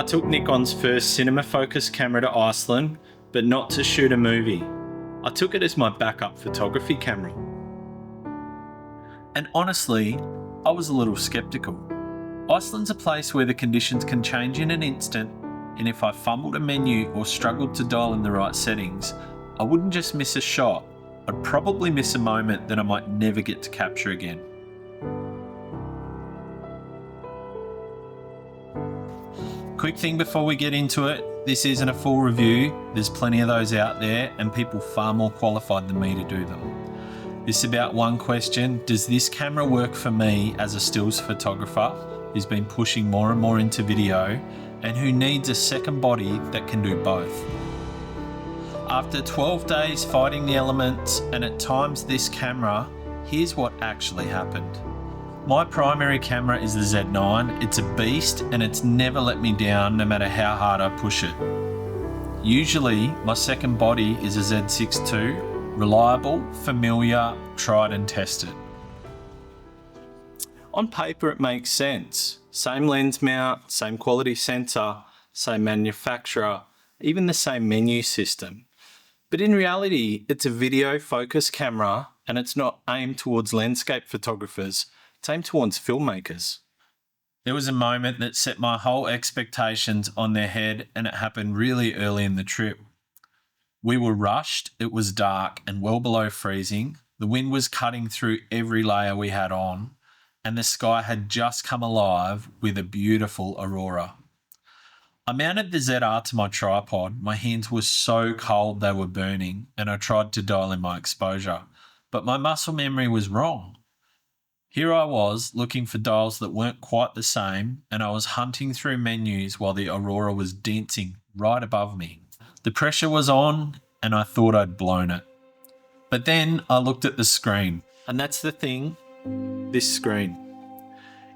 took Nikon's first cinema focus camera to Iceland, but not to shoot a movie. I took it as my backup photography camera. And honestly, I was a little skeptical. Iceland's a place where the conditions can change in an instant, and if I fumbled a menu or struggled to dial in the right settings, I wouldn't just miss a shot, I'd probably miss a moment that I might never get to capture again. Quick thing before we get into it, this isn't a full review. There's plenty of those out there and people far more qualified than me to do them. This is about one question: does this camera work for me as a stills photographer who's been pushing more and more into video and who needs a second body that can do both? After 12 days fighting the elements and at times this camera, here's what actually happened. My primary camera is the Z9. It's a beast and it's never let me down no matter how hard I push it. Usually my second body is a Z6 II, reliable, familiar, tried and tested. On paper it makes sense. Same lens mount, same quality sensor, same manufacturer, even the same menu system. But in reality, it's a video focus camera and it's not aimed towards landscape photographers. It's aimed towards filmmakers. There was a moment that set my whole expectations on their head, and it happened really early in the trip. We were rushed, it was dark and well below freezing, the wind was cutting through every layer we had on, and the sky had just come alive with a beautiful aurora. I mounted the ZR to my tripod, my hands were so cold they were burning, and I tried to dial in my exposure, but my muscle memory was wrong. Here I was looking for dials that weren't quite the same, and I was hunting through menus while the aurora was dancing right above me. The pressure was on and I thought I'd blown it. But then I looked at the screen, and that's the thing, this screen.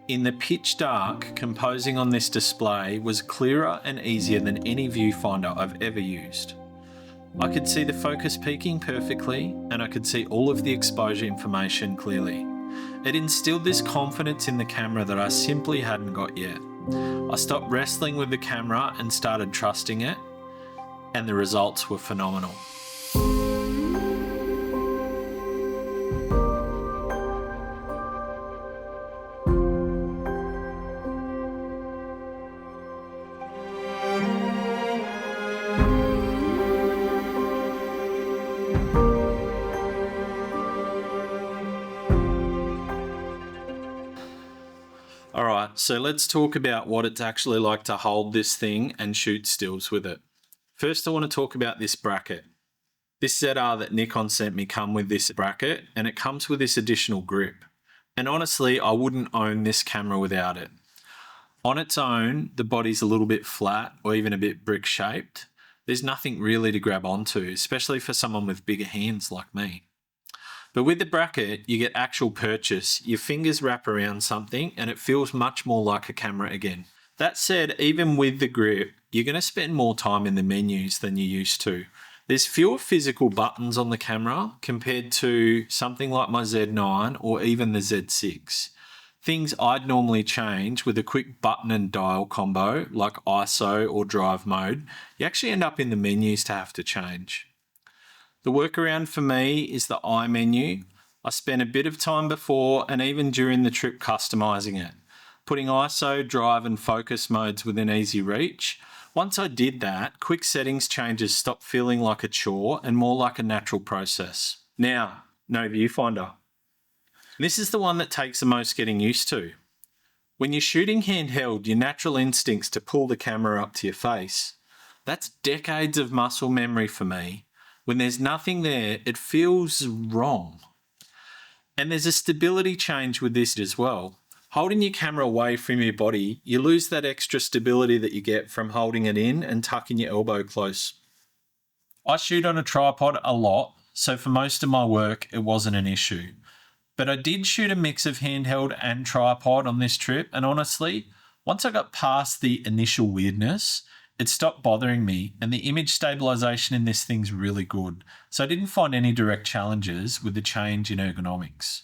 In the pitch dark, composing on this display was clearer and easier than any viewfinder I've ever used. I could see the focus peaking perfectly, and I could see all of the exposure information clearly. It instilled this confidence in the camera that I simply hadn't got yet. I stopped wrestling with the camera and started trusting it, and the results were phenomenal. Alright, so let's talk about what it's actually like to hold this thing and shoot stills with it. First I want to talk about this bracket. This ZR that Nikon sent me comes with this bracket, and it comes with this additional grip. And honestly, I wouldn't own this camera without it. On its own, the body's a little bit flat or even a bit brick shaped. There's nothing really to grab onto, especially for someone with bigger hands like me. But with the bracket, you get actual purchase. Your fingers wrap around something and it feels much more like a camera again. That said, even with the grip, you're going to spend more time in the menus than you used to. There's fewer physical buttons on the camera compared to something like my Z9 or even the Z6. Things I'd normally change with a quick button and dial combo like ISO or drive mode, you actually end up in the menus to have to change. The workaround for me is the I menu. I spent a bit of time before and even during the trip customizing it, putting ISO, drive and focus modes within easy reach. Once I did that, quick settings changes stopped feeling like a chore and more like a natural process. Now, no viewfinder. This is the one that takes the most getting used to. When you're shooting handheld, your natural instinct's to pull the camera up to your face. That's decades of muscle memory for me. When there's nothing there, it feels wrong. And there's a stability change with this as well. Holding your camera away from your body, you lose that extra stability that you get from holding it in and tucking your elbow close. I shoot on a tripod a lot, so for most of my work, it wasn't an issue. But I did shoot a mix of handheld and tripod on this trip, and honestly, once I got past the initial weirdness, it stopped bothering me, and the image stabilization in this thing's really good, so I didn't find any direct challenges with the change in ergonomics.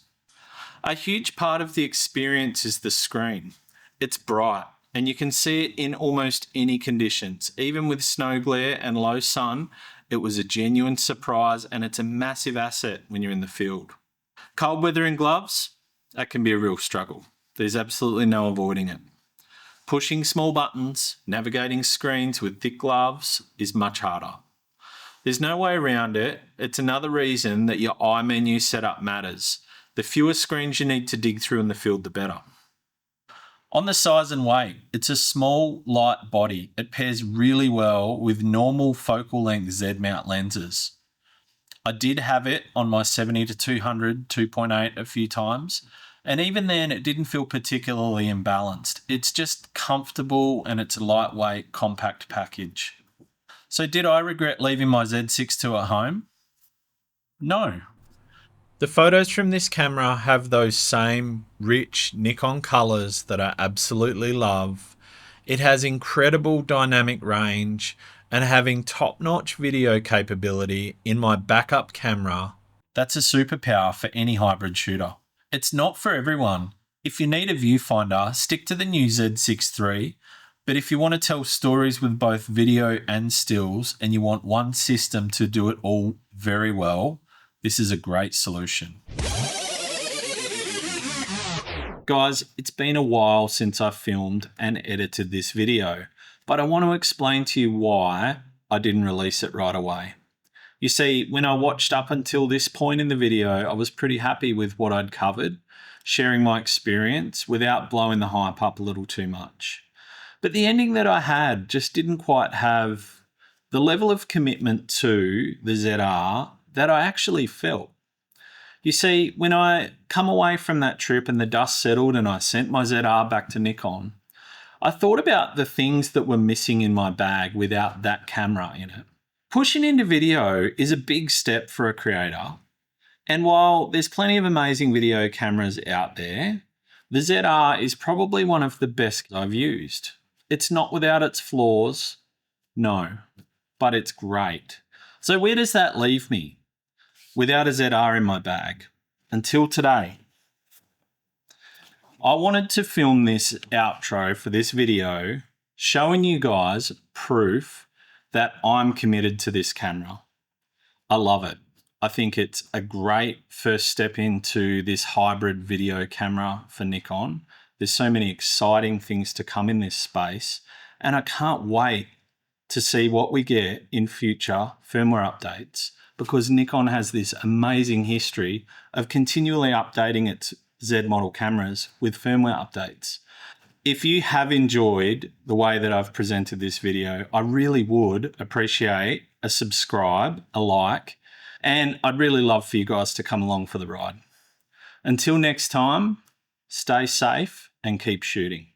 A huge part of the experience is the screen. It's bright, and you can see it in almost any conditions. Even with snow glare and low sun, it was a genuine surprise, and it's a massive asset when you're in the field. Cold weather in gloves, that can be a real struggle. There's absolutely no avoiding it. Pushing small buttons, navigating screens with thick gloves is much harder. There's no way around it. It's another reason that your eye menu setup matters. The fewer screens you need to dig through in the field, the better. On the size and weight, it's a small, light body. It pairs really well with normal focal length Z-mount lenses. I did have it on my 70-200 2.8 a few times, and even then it didn't feel particularly imbalanced. It's just comfortable and it's a lightweight, compact package. So did I regret leaving my Z6 II at home? No. The photos from this camera have those same rich Nikon colours that I absolutely love. It has incredible dynamic range, and having top-notch video capability in my backup camera, that's a superpower for any hybrid shooter. It's not for everyone. If you need a viewfinder, stick to the new Z6 III, but if you want to tell stories with both video and stills and you want one system to do it all very well, this is a great solution. Guys, it's been a while since I filmed and edited this video, but I want to explain to you why I didn't release it right away. You see, when I watched up until this point in the video, I was pretty happy with what I'd covered, sharing my experience without blowing the hype up a little too much. But the ending that I had just didn't quite have the level of commitment to the ZR that I actually felt. You see, when I come away from that trip and the dust settled and I sent my ZR back to Nikon, I thought about the things that were missing in my bag without that camera in it. Pushing into video is a big step for a creator. And while there's plenty of amazing video cameras out there, the ZR is probably one of the best I've used. It's not without its flaws, no, but it's great. So where does that leave me? Without a ZR in my bag, until today. I wanted to film this outro for this video showing you guys proof that I'm committed to this camera. I love it. I think it's a great first step into this hybrid video camera for Nikon. There's so many exciting things to come in this space, and I can't wait to see what we get in future firmware updates, because Nikon has this amazing history of continually updating its Z model cameras with firmware updates. If you have enjoyed the way that I've presented this video, I really would appreciate a subscribe, a like, and I'd really love for you guys to come along for the ride. Until next time, stay safe and keep shooting.